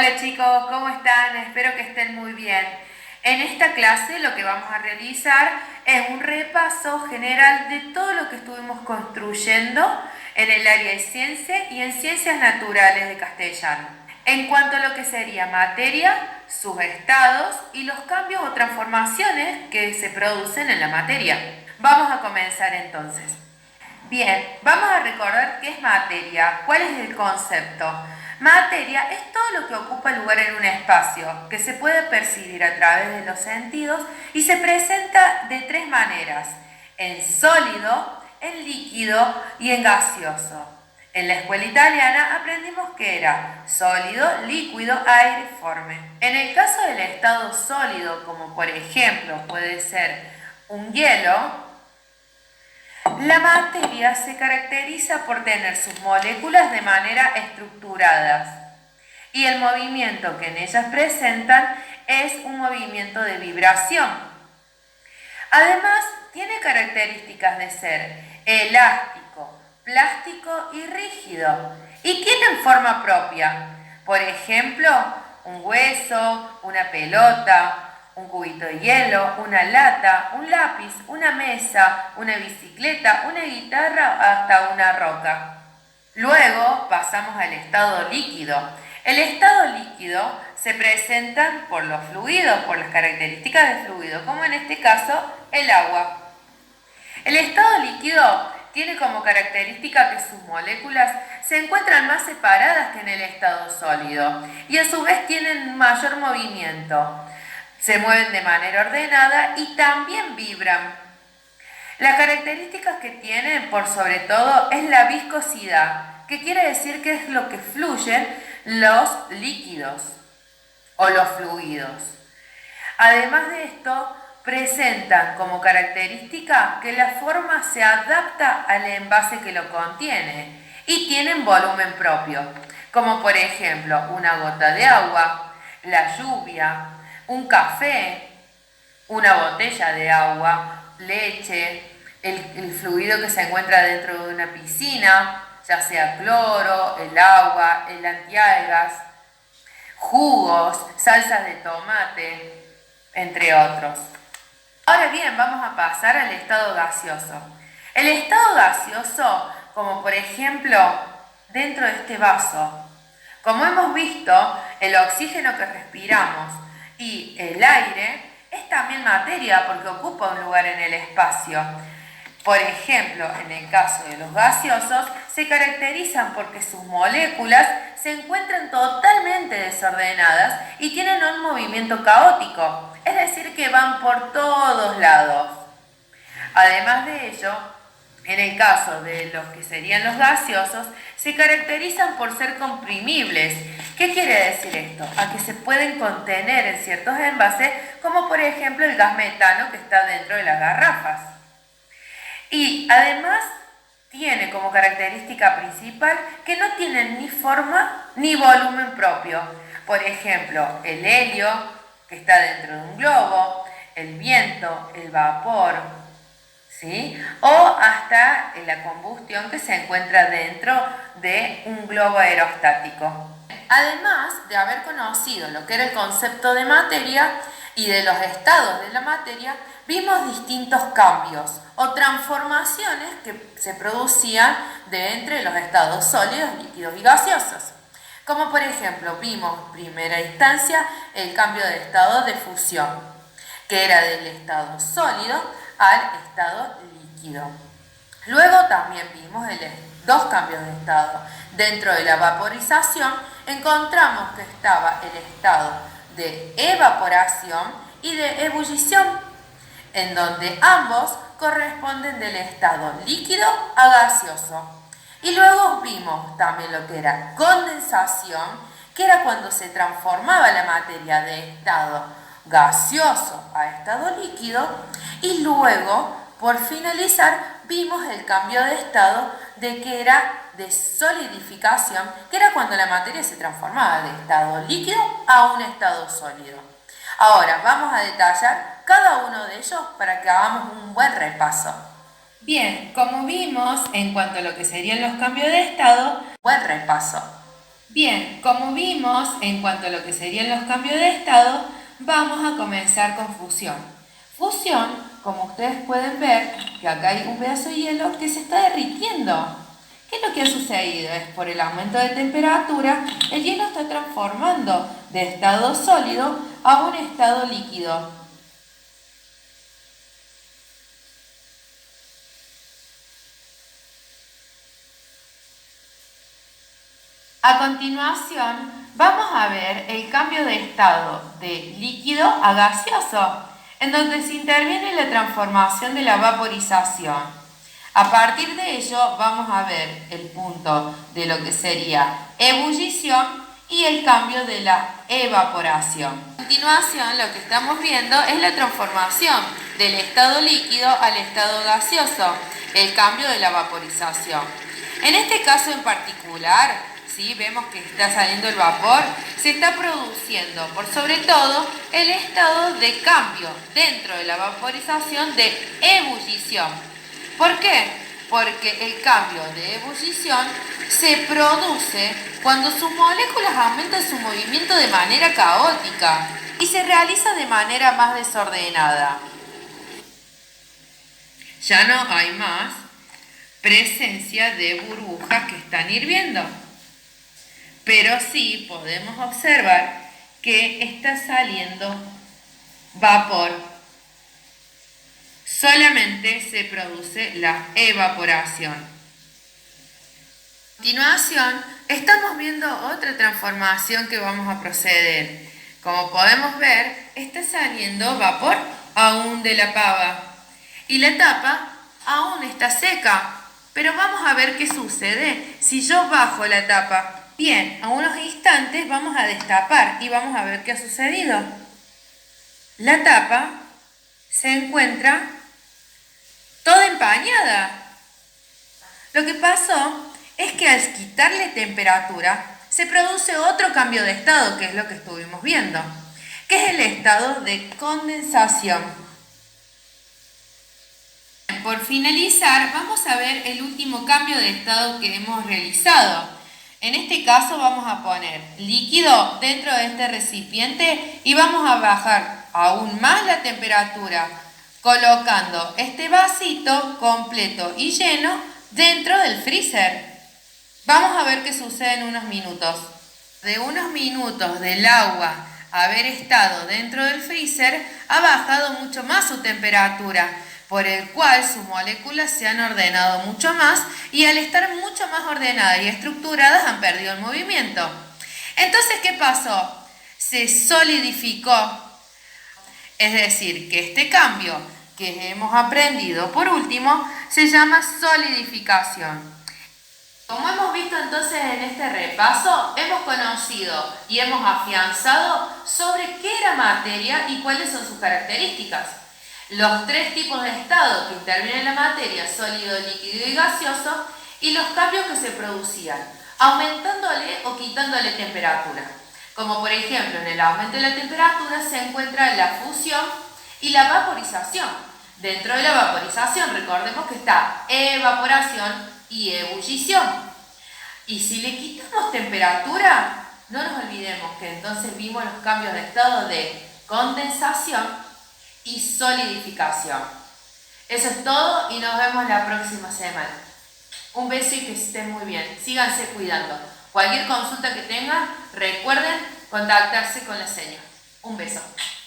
Hola chicos, ¿cómo están? Espero que estén muy bien. En esta clase lo que vamos a realizar es un repaso general de todo lo que estuvimos construyendo en el área de ciencia y en ciencias naturales de castellano. En cuanto a lo que sería materia, sus estados y los cambios o transformaciones que se producen en la materia. Vamos a comenzar entonces. Bien, vamos a recordar qué es materia, cuál es el concepto. Materia es todo lo que ocupa lugar en un espacio, que se puede percibir a través de los sentidos y se presenta de tres maneras: en sólido, en líquido y en gaseoso. En la escuela italiana aprendimos que era sólido, líquido, aeriforme. En el caso del estado sólido, como por ejemplo puede ser un hielo, la materia se caracteriza por tener sus moléculas de manera estructuradas y el movimiento que en ellas presentan es un movimiento de vibración. Además, tiene características de ser elástico, plástico y rígido y tienen forma propia. Por ejemplo, un hueso, una pelota, un cubito de hielo, una lata, un lápiz, una mesa, una bicicleta, una guitarra, hasta una roca. Luego pasamos al estado líquido. El estado líquido se presenta por los fluidos, por las características del fluido, como en este caso el agua. El estado líquido tiene como característica que sus moléculas se encuentran más separadas que en el estado sólido y a su vez tienen mayor movimiento. Se mueven de manera ordenada y también vibran. Las características que tienen, por sobre todo, es la viscosidad, que quiere decir que es lo que fluyen los líquidos o los fluidos. Además de esto, presentan como característica que la forma se adapta al envase que lo contiene y tienen volumen propio, como por ejemplo una gota de agua, la lluvia, un café, una botella de agua, leche, el fluido que se encuentra dentro de una piscina, ya sea cloro, el agua, el antialgas, jugos, salsas de tomate, entre otros. Ahora bien, vamos a pasar al estado gaseoso. El estado gaseoso, como por ejemplo dentro de este vaso, como hemos visto, el oxígeno que respiramos y el aire es también materia porque ocupa un lugar en el espacio. Por ejemplo, en el caso de los gaseosos, se caracterizan porque sus moléculas se encuentran totalmente desordenadas y tienen un movimiento caótico, es decir, que van por todos lados. Además de ello, en el caso de los que serían los gaseosos, se caracterizan por ser comprimibles. ¿Qué quiere decir esto? A que se pueden contener en ciertos envases, como por ejemplo el gas metano que está dentro de las garrafas. Y además tiene como característica principal que no tienen ni forma ni volumen propio. Por ejemplo, el helio, que está dentro de un globo, el viento, el vapor, ¿sí? O hasta la combustión que se encuentra dentro de un globo aerostático. Además de haber conocido lo que era el concepto de materia y de los estados de la materia, vimos distintos cambios o transformaciones que se producían de entre los estados sólidos, líquidos y gaseosos. Como por ejemplo, vimos en primera instancia el cambio de estado de fusión, que era del estado sólido al estado líquido. Luego también vimos dos cambios de estado. Dentro de la vaporización encontramos que estaba el estado de evaporación y de ebullición, en donde ambos corresponden del estado líquido a gaseoso. Y luego vimos también lo que era condensación, que era cuando se transformaba la materia de estado gaseoso a estado líquido, y luego, por finalizar, vimos el cambio de estado de que era de solidificación, que era cuando la materia se transformaba de estado líquido a un estado sólido. Ahora vamos a detallar cada uno de ellos para que hagamos un buen repaso. Bien, como vimos en cuanto a lo que serían los cambios de estado, buen repaso. Bien, como vimos en cuanto a lo que serían los cambios de estado, vamos a comenzar con fusión. Fusión, como ustedes pueden ver, que acá hay un pedazo de hielo que se está derritiendo. ¿Qué es lo que ha sucedido? Es por el aumento de temperatura, el hielo está transformando de estado sólido a un estado líquido. A continuación, vamos a ver el cambio de estado de líquido a gaseoso, en donde se interviene la transformación de la vaporización. A partir de ello, vamos a ver el punto de lo que sería ebullición y el cambio de la evaporación. A continuación, lo que estamos viendo es la transformación del estado líquido al estado gaseoso, el cambio de la vaporización. En este caso en particular, ¿sí? Vemos que está saliendo el vapor, se está produciendo por sobre todo el estado de cambio dentro de la vaporización de ebullición. ¿Por qué? Porque el cambio de ebullición se produce cuando sus moléculas aumentan su movimiento de manera caótica y se realiza de manera más desordenada. Ya no hay más presencia de burbujas que están hirviendo. Pero sí podemos observar que está saliendo vapor. Solamente se produce la evaporación. A continuación, estamos viendo otra transformación que vamos a proceder. Como podemos ver, está saliendo vapor aún de la pava. Y la tapa aún está seca. Pero vamos a ver qué sucede si yo bajo la tapa. Bien, a unos instantes vamos a destapar y vamos a ver qué ha sucedido. La tapa se encuentra toda empañada. Lo que pasó es que al quitarle temperatura se produce otro cambio de estado, que es lo que estuvimos viendo, que es el estado de condensación. Por finalizar, vamos a ver el último cambio de estado que hemos realizado. En este caso vamos a poner líquido dentro de este recipiente y vamos a bajar aún más la temperatura, colocando este vasito completo y lleno dentro del freezer. Vamos a ver qué sucede en unos minutos. De unos minutos del agua haber estado dentro del freezer, ha bajado mucho más su temperatura, por el cual sus moléculas se han ordenado mucho más y al estar mucho más ordenadas y estructuradas han perdido el movimiento. Entonces, ¿qué pasó? Se solidificó. Es decir, que este cambio que hemos aprendido por último se llama solidificación. Como hemos visto entonces en este repaso, hemos conocido y hemos afianzado sobre qué era materia y cuáles son sus características. Los tres tipos de estado que intervienen en la materia, sólido, líquido y gaseoso, y los cambios que se producían, aumentándole o quitándole temperatura. Como por ejemplo, en el aumento de la temperatura se encuentra la fusión y la vaporización. Dentro de la vaporización, recordemos que está evaporación y ebullición. Y si le quitamos temperatura, no nos olvidemos que entonces vimos los cambios de estado de condensación y solidificación. Eso es todo y nos vemos la próxima semana. Un beso y que estén muy bien. Síganse cuidando. Cualquier consulta que tengan, recuerden contactarse con la señora. Un beso.